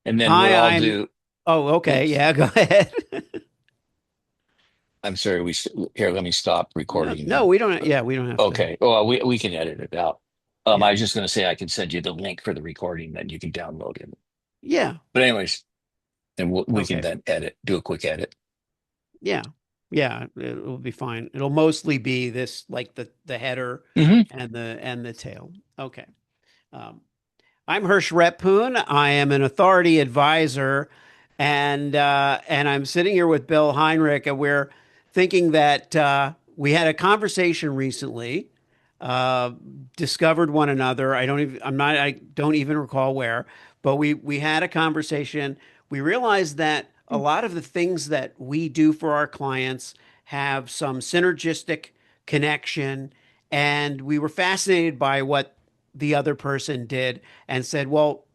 And then what I'll Hi, I'm. do, Oh, okay. oops, Yeah, go ahead. I'm sorry, here, let me stop No, recording no, then. we don't. Yeah, we don't have to. Okay. Well, we can edit it out. Yeah, I was just going to say I can send you the link for the recording, then you can download it. yeah. But anyways, and we can Okay. then do a quick edit. Yeah, yeah. It'll be fine. It'll mostly be this, like the header Hmm. and the tail. Okay. Um, I'm Hersh Rephun. I am an authority advisor, and I'm sitting here with Bill Heinrich, and we're thinking that we had a conversation recently, uh, discovered one another. I don't even recall where, but we had a conversation. We realized that a lot of the things that we do for our clients have some synergistic connection, and we were fascinated by what the other person did and said, well,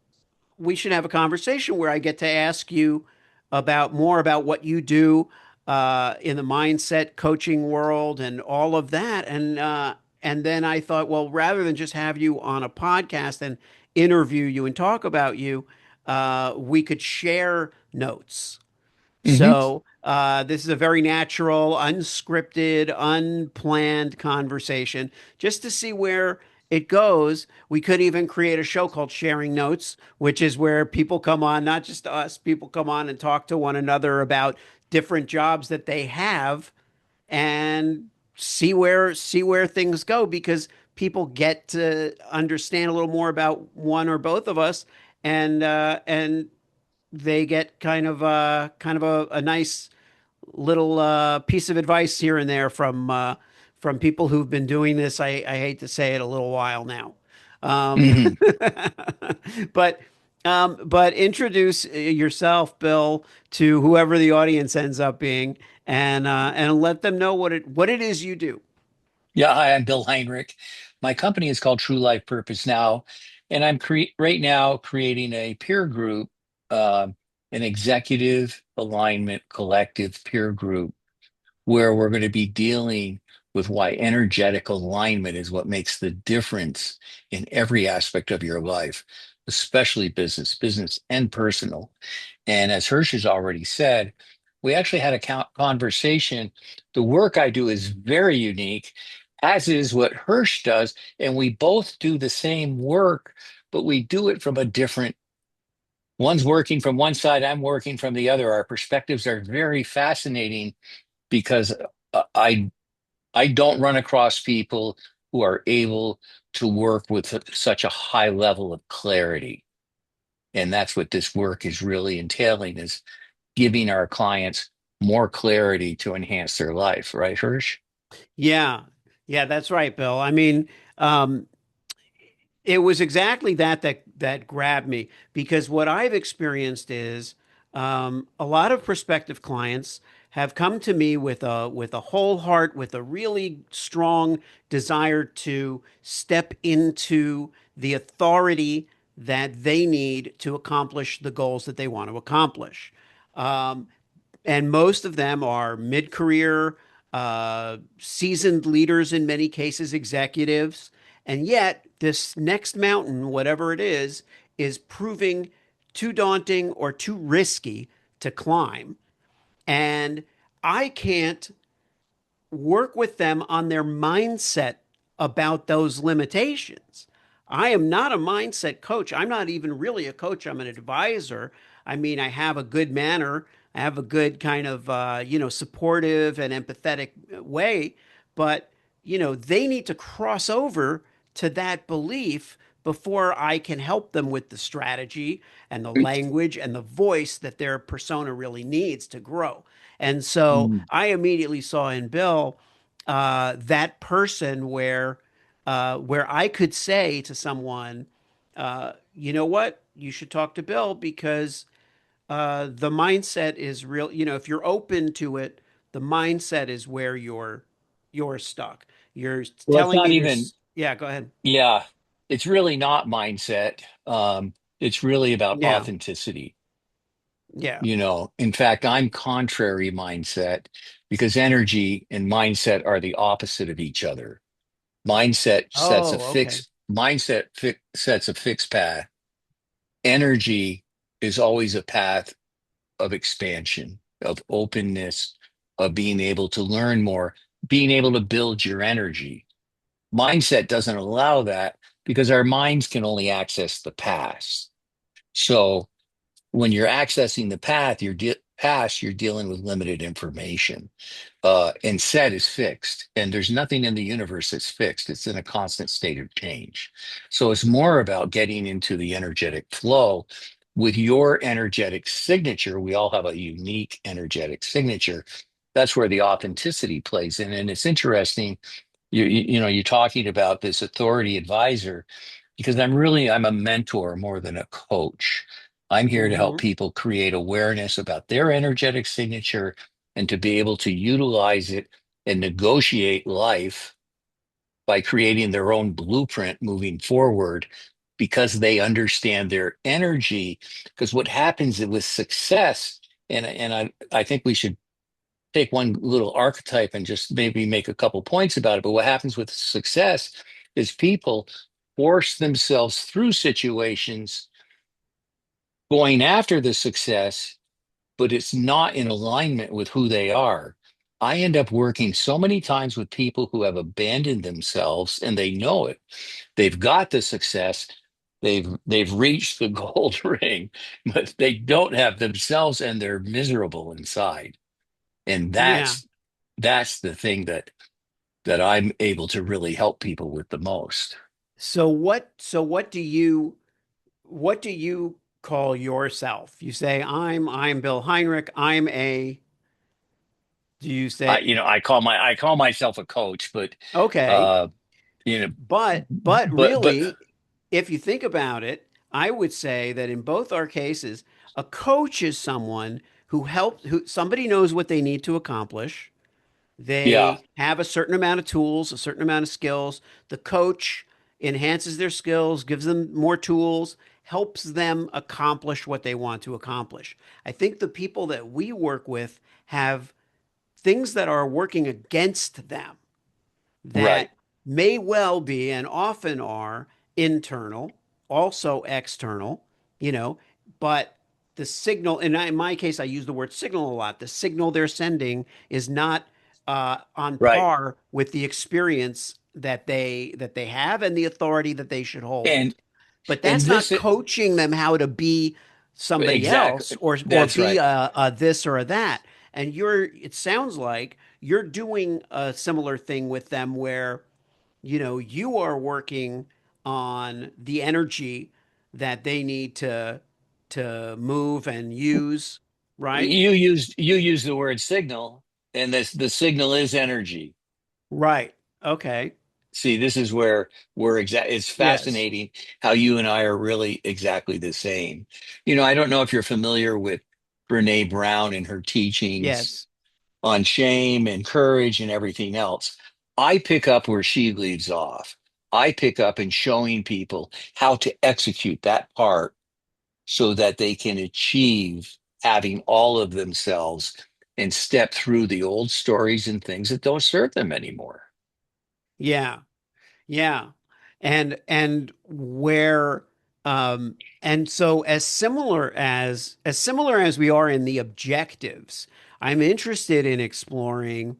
we should have a conversation where I get to ask you about more about what you do in the mindset coaching world and all of that. And then I thought, well, rather than just have you on a podcast and interview you and talk about you, we could share notes. Hmm. So this is a very natural, unscripted, unplanned conversation just to see where it goes. We could even create a show called Sharing Notes, which is where people come on, not just us, people come on and talk to one another about different jobs that they have and see where things go because people get to understand a little more about one or both of us and they get kind of a nice little piece of advice here and there from people who've been doing this. I hate to say it, a little while now, um, Hmm. but introduce yourself, Bill, to whoever the audience ends up being, and let them know what it is you do. Yeah, hi, I'm Bill Heinrich. My company is called True Life Purpose Now, and I'm right now creating a peer group, uh, an executive alignment collective peer group where we're going to be dealing with why energetic alignment is what makes the difference in every aspect of your life, especially business and personal. And as Hirsch has already said, we actually had a conversation. The work I do is very unique, as is what Hirsch does. And we both do the same work, but we do it from a different, one's working from one side, I'm working from the other. Our perspectives are very fascinating because I don't run across people who are able to work with such a high level of clarity. And that's what this work is really entailing is giving our clients more clarity to enhance their life, right, Hirsch? Yeah, yeah, that's right, Bill. I mean, um, it was exactly that grabbed me because what I've experienced is a lot of prospective clients have come to me with a whole heart, with a really strong desire to step into the authority that they need to accomplish the goals that they want to accomplish. Um, and most of them are mid-career, seasoned leaders in many cases, executives. And yet, this next mountain, whatever it is proving too daunting or too risky to climb. And I can't work with them on their mindset about those limitations. I am not a mindset coach. I'm not even really a coach. I'm an advisor. I mean, I have a good manner. I have a good kind of, supportive and empathetic way. But, they need to cross over to that belief before I can help them with the strategy and the language and the voice that their persona really needs to grow. And so Mm. I immediately saw in Bill that person where I could say to someone, you know what, you should talk to Bill because the mindset is real. If you're open to it, the mindset is where you're stuck. You're Well, it's telling not me even, this. Yeah, go ahead. yeah, it's really not mindset. It's really about Yeah, authenticity. yeah. In fact, I'm contrary mindset because energy and mindset are the opposite of each other. Oh, okay. Mindset sets a fixed path. Energy is always a path of expansion, of openness, of being able to learn more, being able to build your energy. Mindset doesn't allow that because our minds can only access the past. So when you're accessing the past, you're dealing with limited information. And set is fixed, and there's nothing in the universe that's fixed. It's in a constant state of change. So it's more about getting into the energetic flow with your energetic signature. We all have a unique energetic signature. That's where the authenticity plays in. And it's interesting, you're talking about this authority advisor because I'm a mentor more than a coach. I'm here to help Hmm. people create awareness about their energetic signature and to be able to utilize it and negotiate life by creating their own blueprint moving forward because they understand their energy. Because what happens with success, and I think we should take one little archetype and just maybe make a couple points about it. But what happens with success is people force themselves through situations going after the success, but it's not in alignment with who they are. I end up working so many times with people who have abandoned themselves and they know it. They've got the success, they've reached the gold ring, but they don't have themselves and they're miserable inside. And Yeah. that's the thing that I'm able to really help people with the most. What do you call yourself? You say I'm Bill Heinrich. I'm a Do you say I call myself a coach, but okay? uh, you know, But but really, if you think about it, I would say that in both our cases, a coach is someone who somebody knows what they need to accomplish. yeah, They have a certain amount of tools, a certain amount of skills. The coach enhances their skills, gives them more tools, helps them accomplish what they want to accomplish. I think the people that we work with have things that are working against them right. that may well be and often are internal, also external, you know, but the signal, and in my case, I use the word signal a lot. The signal they're sending is not on Right. par with the experience that they have and the authority that they should hold. And But and that's not this coaching them how to be somebody else exactly or that's be right. a this or a that. And it sounds like you're doing a similar thing with them where, you are working on the energy that they need to move and use, right? You use the word signal, and this the signal is energy. Right. Okay. See, this is where it's Yes. fascinating how you and I are really exactly the same. I don't know if you're familiar with Brene Brown and her teachings Yes. on shame and courage and everything else. I pick up where she leaves off. I pick up in showing people how to execute that part so that they can achieve having all of themselves and step through the old stories and things that don't serve them anymore. Yeah. Yeah. And where and so as similar as we are in the objectives, I'm interested in exploring.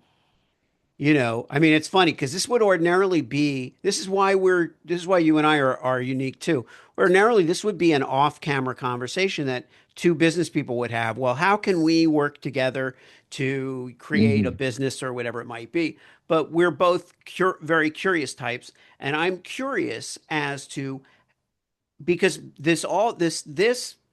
I mean, it's funny because this would ordinarily be, this is why you and I are unique too. Ordinarily, this would be an off-camera conversation that two business people would have. Well, how can we work together to create a Mhm. business or whatever it might be? But we're both very curious types, and I'm curious as to because this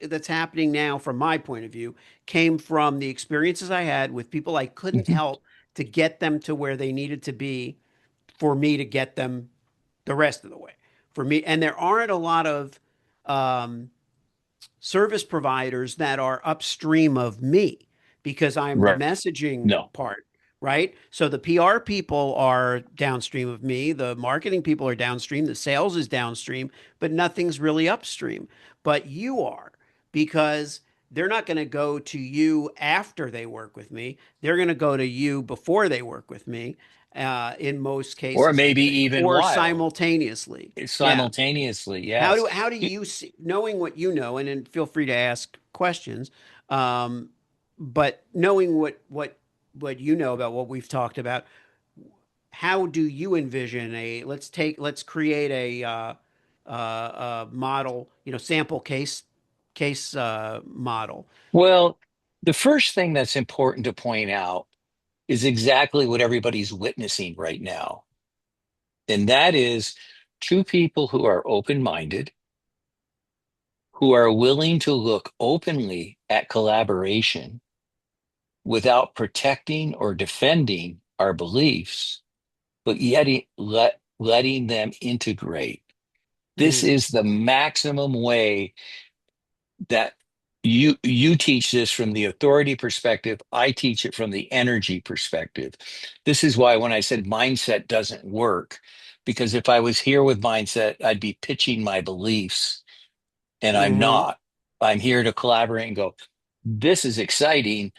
that's happening now from my point of view came from the experiences I had with people I couldn't Mhm. help to get them to where they needed to be for me to get them the rest of the way for me. And there aren't a lot of um, service providers that are upstream of me because I'm the Right. messaging No. part, right? So the PR people are downstream of me, the marketing people are downstream, the sales is downstream, but nothing's really upstream. But you are because they're not going to go to you after they work with me. They're going to go to you before they work with me. in most Or cases, I maybe think, even or wild simultaneously. Yeah. simultaneously. Yes. How do you see, knowing what you know, and then feel free to ask questions, um, but knowing what you know about what we've talked about, how do you envision a let's create a model, sample case model. Well, the first thing that's important to point out is exactly what everybody's witnessing right now. And that is two people who are open-minded, who are willing to look openly at collaboration without protecting or defending our beliefs, but yet letting them integrate. This Hmm. is the maximum way that you teach this from the authority perspective. I teach it from the energy perspective. This is why when I said mindset doesn't work, because if I was here with mindset, I'd be pitching my beliefs, and I'm Hmm. not. I'm here to collaborate and go, this is exciting.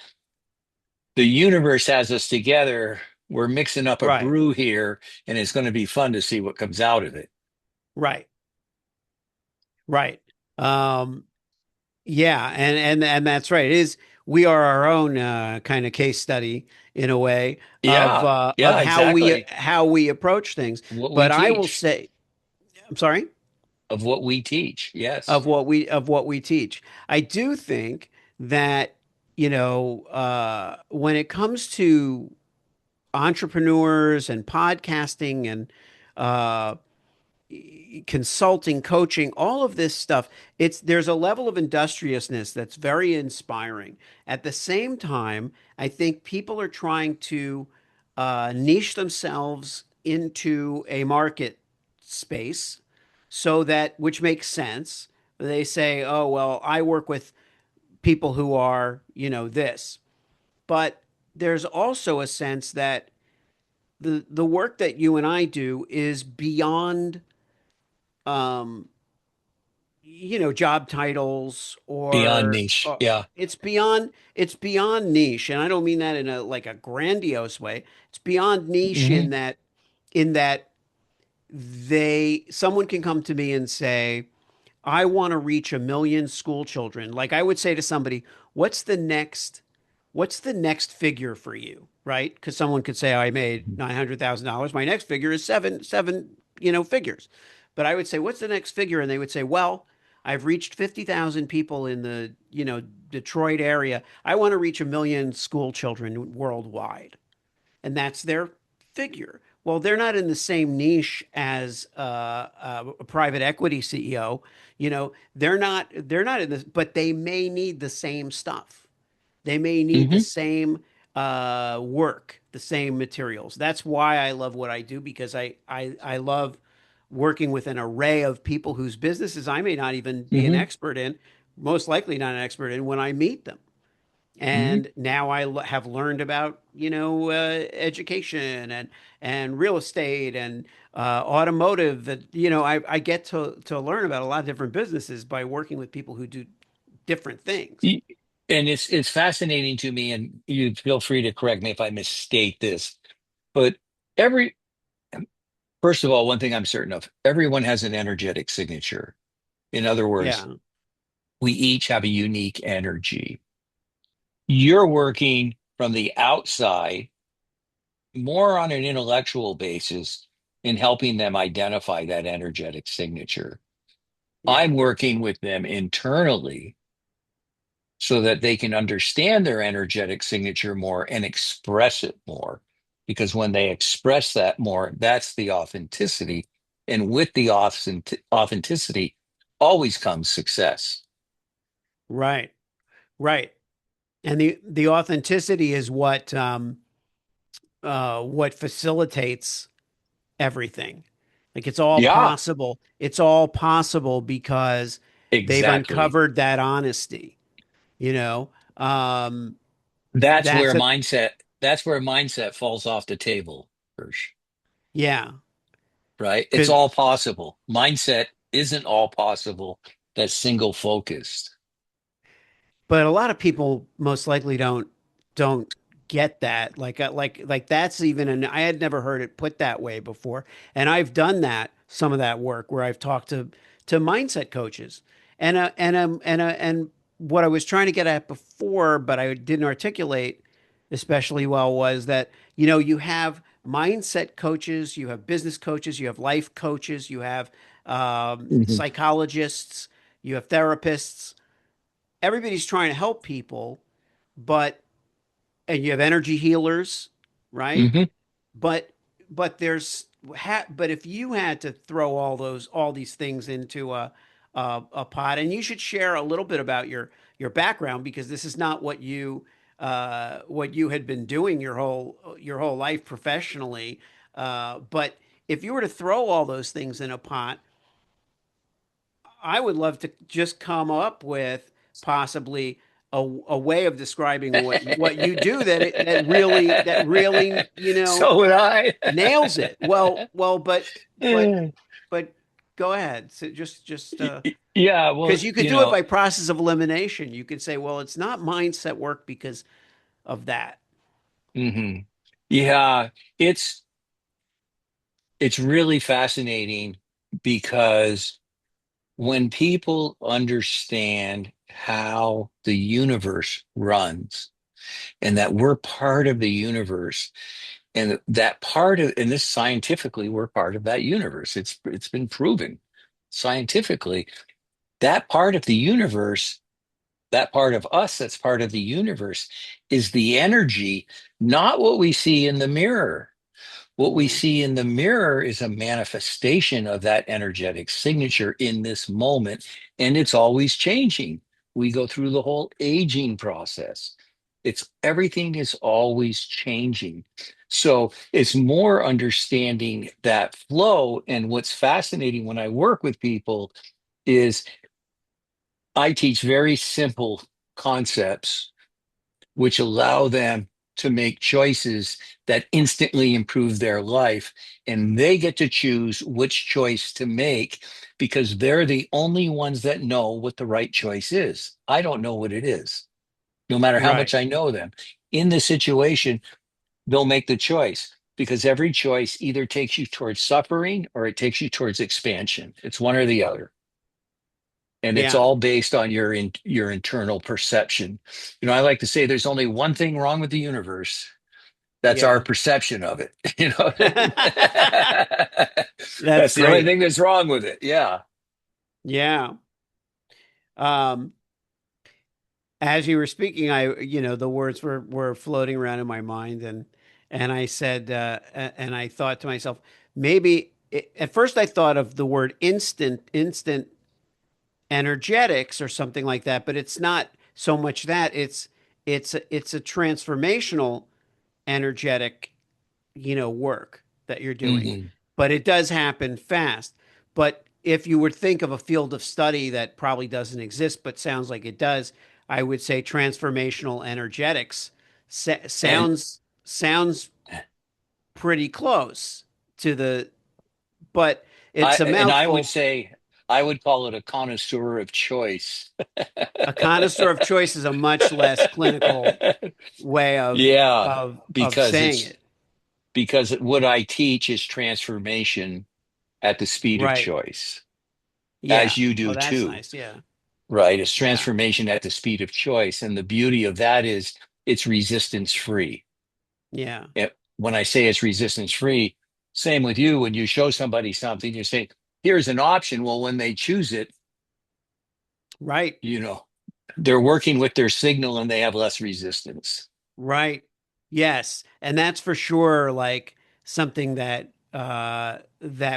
The universe has us together. We're mixing up a Right, brew here, and it's going to be fun to see what comes out of it. right, right. Um, yeah, and that's right. It is, we are our own kind of case study in a way Yeah, of yeah, exactly. how we approach things. What we But I will teach, say, I'm sorry, of what we teach. Yes. of what we teach. I do think that, when it comes to entrepreneurs and podcasting and uh, consulting, coaching, all of this stuff, there's a level of industriousness that's very inspiring. At the same time, I think people are trying to niche themselves into a market space, so that, which makes sense. They say, "Oh, well, I work with people who are, this." But there's also a sense that the work that you and I do is beyond um, job titles, Beyond or, niche. Yeah. it's beyond niche. And I don't mean that in a like a grandiose way. It's beyond niche Hmm. in that someone can come to me and say, I want to reach 1 million school children. Like I would say to somebody, what's the next what's the next figure for you? Right? Because someone could say, I made $900,000. My next figure is seven, figures. But I would say, what's the next figure? And they would say, well, I've reached 50,000 people in the, Detroit area. I want to reach 1 million school children worldwide, and that's their figure. Well, they're not in the same niche as a private equity CEO. They're not in this, but they may need the same stuff. They may need the Hmm. same work, the same materials. That's why I love what I do, because I love working with an array of people whose businesses I may not even be an Hmm. expert in, most likely not an expert in, when I meet them. Hmm. And now have learned about, education and real estate and automotive. That, I get to learn about a lot of different businesses by working with people who do different things. And it's fascinating to me, and you feel free to correct me if I misstate this, but every first of all, one thing I'm certain of, everyone has an energetic signature. In other words, Yeah, we each have a unique energy. You're working from the outside more on an intellectual basis in helping them identify that energetic signature. yeah, I'm working with them internally so that they can understand their energetic signature more and express it more. Because when they express that more, that's the authenticity. And with the authenticity always comes success. right, right. And the authenticity is what facilitates everything. Like it's all Yeah, possible. It's all possible because they've exactly. uncovered that honesty. You know, um, That's that's where a mindset falls off the table, Hersh, yeah. right? It's Because all possible. Mindset isn't all possible. That's single focused. but a lot of people most likely don't get that. Like that's even an I had never heard it put that way before. And I've done that, some of that work where I've talked to mindset coaches. And what I was trying to get at before, but I didn't articulate especially well, was that, you have mindset coaches, you have business coaches, you have life coaches, you have Hmm. psychologists, you have therapists. Everybody's trying to help people, but and you have energy healers, right? Hmm. But but if you had to throw all these things into a pot, and you should share a little bit about your background, because this is not what you had been doing your whole life professionally. But if you were to throw all those things in a pot, I would love to just come up with possibly a way of describing what you do that really So would I. nails it. But go ahead. So just Yeah, well, because you could do it by process of elimination. You could say, well, it's not mindset work because of that. mhm. Yeah, it's it's really fascinating because when people understand how the universe runs and that we're part of the universe and that part of and this scientifically we're part of that universe. It's been proven scientifically that part of the universe, that part of us that's part of the universe is the energy, not what we see in the mirror. What we Mhm. see in the mirror is a manifestation of that energetic signature in this moment, and it's always changing. We go through the whole aging process. It's everything is always changing. So it's more understanding that flow. And what's fascinating when I work with people is I teach very simple concepts which allow them to make choices that instantly improve their life. And they get to choose which choice to make because they're the only ones that know what the right choice is. I don't know what it is, no matter how much Right. I know them. In this situation, they'll make the choice because every choice either takes you towards suffering or it takes you towards expansion. It's one or the other. And it's Yeah. all based on your internal perception. I like to say there's only one thing wrong with the universe. That's our Yeah. perception of it. That's That's the only great. thing that's wrong with it. Yeah. Yeah. Um, as you were speaking, the words were floating around in my mind, and I said, and I thought to myself, at first I thought of the word instant energetics or something like that, but it's not so much that it's a transformational energetic work that you're doing, Hmm. but it does happen fast. But if you would think of a field of study that probably doesn't exist, but sounds like it does, I would say transformational energetics And sounds pretty close to the, but I it's a and I would mouthful. say I would call it a connoisseur of choice. A connoisseur of choice is a much less clinical way of Yeah, of because saying it's it. because what I teach is transformation at the speed of Right. choice, as Yeah. you Oh, do that's too. nice. Yeah. Right? It's Yeah. transformation at the speed of choice. And the beauty of that is it's resistance free. Yeah. When I say it's resistance free, same with you. When you show somebody something, you say, here's an option. Well, when they choose it, Right. you know, they're working with their signal and they have less resistance. Right. Yes. And that's for sure like something that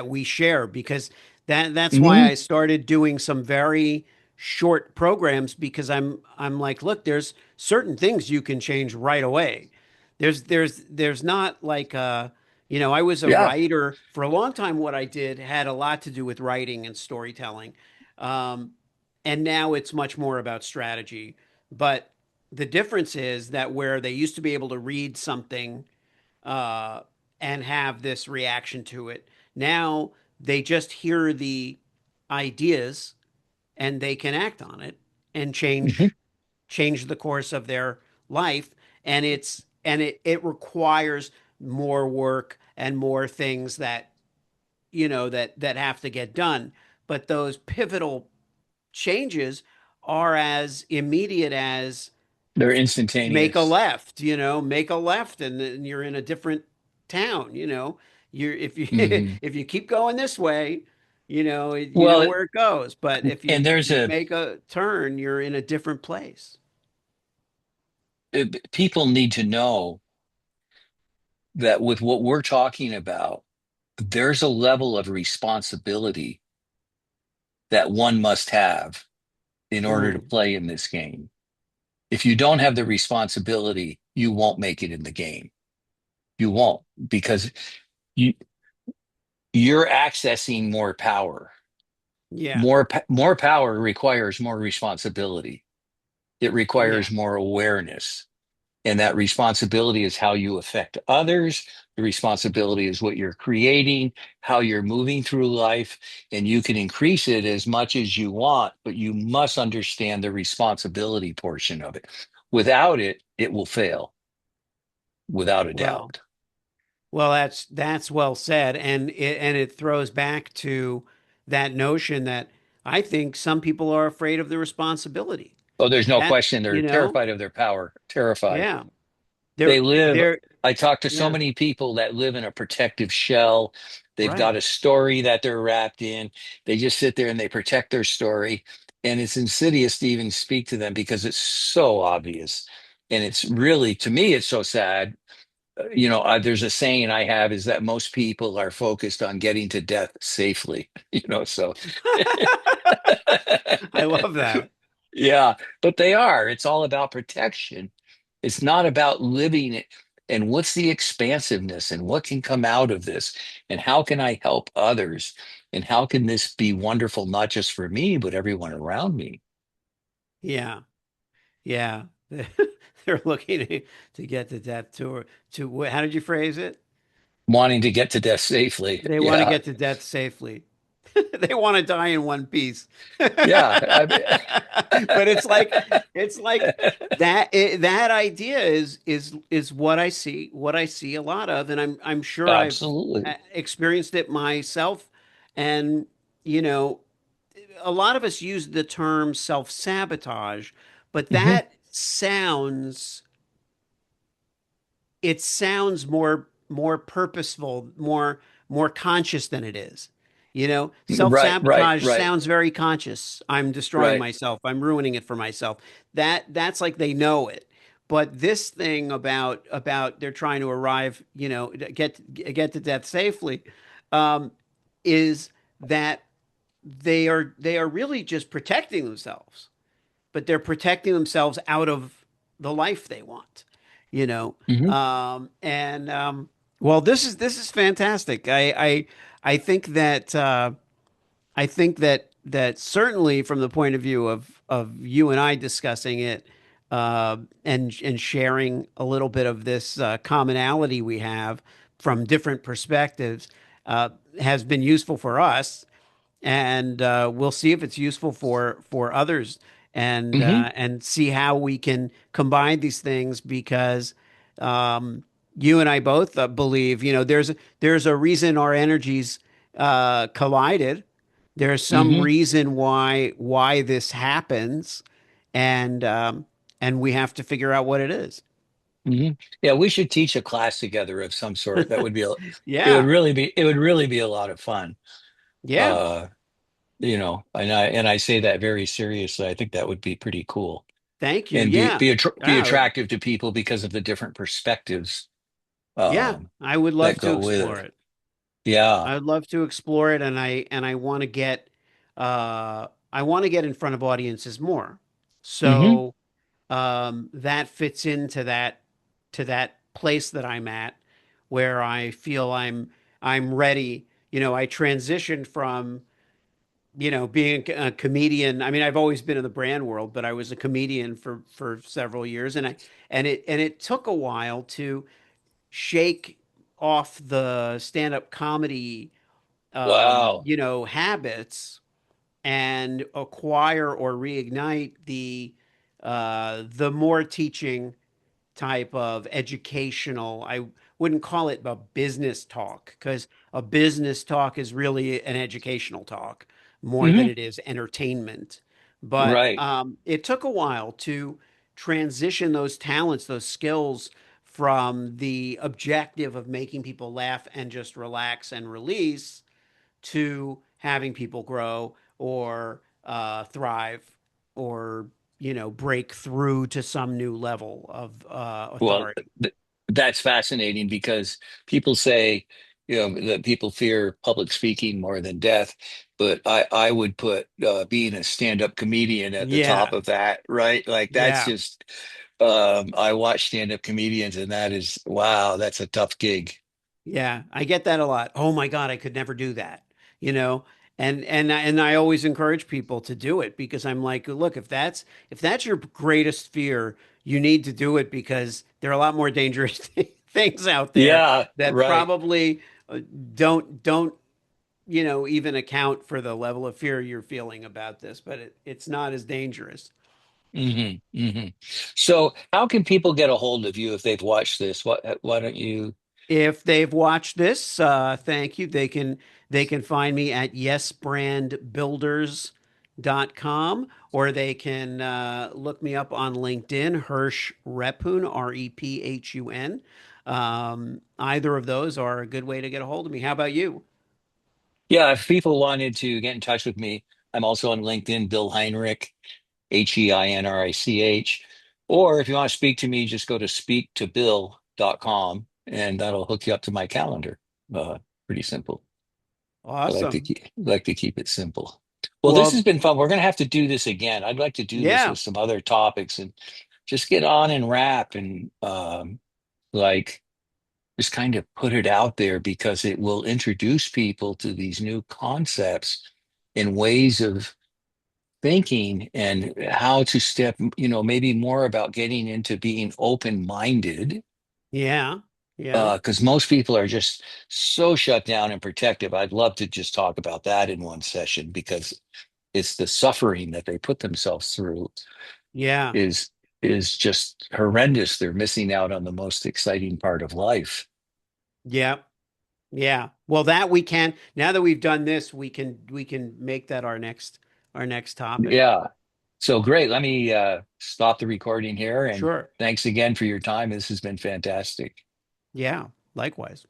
we share, because that's why Hmm. I started doing some very short programs, because I'm like, look, there's certain things you can change right away. There's not like I was a Yeah. writer for a long time. What I did had a lot to do with writing and storytelling. Um, and now it's much more about strategy. But the difference is that where they used to be able to read something uh, and have this reaction to it, now they just hear the ideas and they can act on it and Hmm. change the course of their life. And and it requires more work and more things that that have to get done. But those pivotal changes are as immediate as They're make a instantaneous. left, make a left, and then you're in a different town. You're if you Hmm. if you keep going this way, you know Well, where it goes. But if and there's you a make a turn, you're in a different place. people need to know that with what we're talking about, there's a level of responsibility that one must have in order to Mm, play in this game. If you don't have the responsibility, you won't make it in the game. You won't because you you're accessing more power. yeah, More power requires more responsibility. It yeah, requires more awareness. And that responsibility is how you affect others. The responsibility is what you're creating, how you're moving through life, and you can increase it as much as you want, but you must understand the responsibility portion of it. Without it, it will fail, without a well. doubt. Well, that's well said, and it throws back to that notion that I think some people are afraid of the responsibility. Oh, there's no That, question. They're terrified of their power, terrified. yeah, They they're live, they're I talk to so yeah, many people that live in a protective shell. They've got right. a story that they're wrapped in. They just sit there and they protect their story. And it's insidious to even speak to them because it's so obvious. And it's really, to me, it's so sad. There's a saying I have is that most people are focused on getting to death safely, so. I love that. Yeah, but they are. It's all about protection. It's not about living it. And what's the expansiveness and what can come out of this? And how can I help others? And how can this be wonderful, not just for me, but everyone around me? Yeah, yeah. They're looking to get to death how did you phrase it? Wanting to get to death safely. They want to Yeah. get to death safely. They want to die in one piece. Yeah. But it's like that idea is what I see a lot of, and I'm sure I've Absolutely. experienced it myself. And you know, a lot of us use the term self-sabotage, but Hmm. it sounds more purposeful, more conscious than it is. Right, right, Self-sabotage right, sounds very conscious. I'm destroying right. myself. I'm ruining it for myself. That's like they know it. But this thing about they're trying to arrive, get to death safely, um, is that they are really just protecting themselves, but they're protecting themselves out of the life they want, you know. Hmm. And well, this is fantastic. I think that that certainly from the point of view of you and I discussing it, and sharing a little bit of this commonality we have from different perspectives, has been useful for us, and we'll see if it's useful for others, and Hmm. see how we can combine these things, because you and I both believe, there's a reason our energies collided. There's some Hmm. reason why this happens, and we have to figure out what it is. Hmm. Yeah, we should teach a class together of some sort. That would be Yeah, it would really be a lot of fun. yeah. Uh, and I say that very seriously. I think that would be pretty cool Thank you. and be Yeah, be attr be yeah, attractive to people because of the different perspectives yeah. um I would that love to go with explore it. it. Yeah. I would love to explore it, and I want to get in front of audiences more. Hmm. So that fits into that place that I'm at, where I feel I'm ready. I transitioned from being a comedian. I mean, I've always been in the brand world, but I was a comedian for several years, and it took a while to shake off the stand-up comedy Wow. habits, and acquire or reignite the more teaching type of educational. I wouldn't call it a business talk because a business talk is really an educational talk more than Hmm. it is entertainment. But Right. it took a while to transition those talents, those skills from the objective of making people laugh and just relax and release to having people grow or thrive or break through to some new level of Well, authority. th that's fascinating because people say, that people fear public speaking more than death, but I would put being a stand-up comedian at the top Yeah, of that, right? Like that's yeah. just I watch stand-up comedians and that is wow, that's a tough gig. Yeah, I get that a lot. Oh my God, I could never do that. You know, and I always encourage people to do it because I'm like, look, if that's your greatest fear, you need to do it because there are a lot more dangerous things out there Yeah, that right. probably uh, don't even account for the level of fear you're feeling about this, but it's not as dangerous. So how can people get a hold of you if they've watched this? Why don't you? If they've watched this, thank you. They can find me at yesbrandbuilders.com or they can look me up on LinkedIn, Hersh Rephun, Rephun. Either of those are a good way to get a hold of me. How about you? Yeah, if people wanted to get in touch with me, I'm also on LinkedIn, Bill Heinrich, Heinrich. Or if you want to speak to me, just go to speaktobill.com and that'll hook you up to my calendar. Pretty simple. Awesome. Like to keep it simple. Well, this has Well, been fun. We're going to have to do this again. I'd like to do this yeah, with some other topics and just get on and wrap and like just kind of put it out there because it will introduce people to these new concepts and ways of thinking and how to step, maybe more about getting into being open-minded. yeah, yeah, Because most people are just so shut down and protective. I'd love to just talk about that in one session because it's the suffering that they put themselves through yeah, is is just horrendous. They're missing out on the most exciting part of life. yeah. Yeah. Well, that we can, now that we've done this, we can make that our next topic. Yeah. So great. Let me stop the recording here and Sure. thanks again for your time. This has been fantastic. Yeah. Likewise.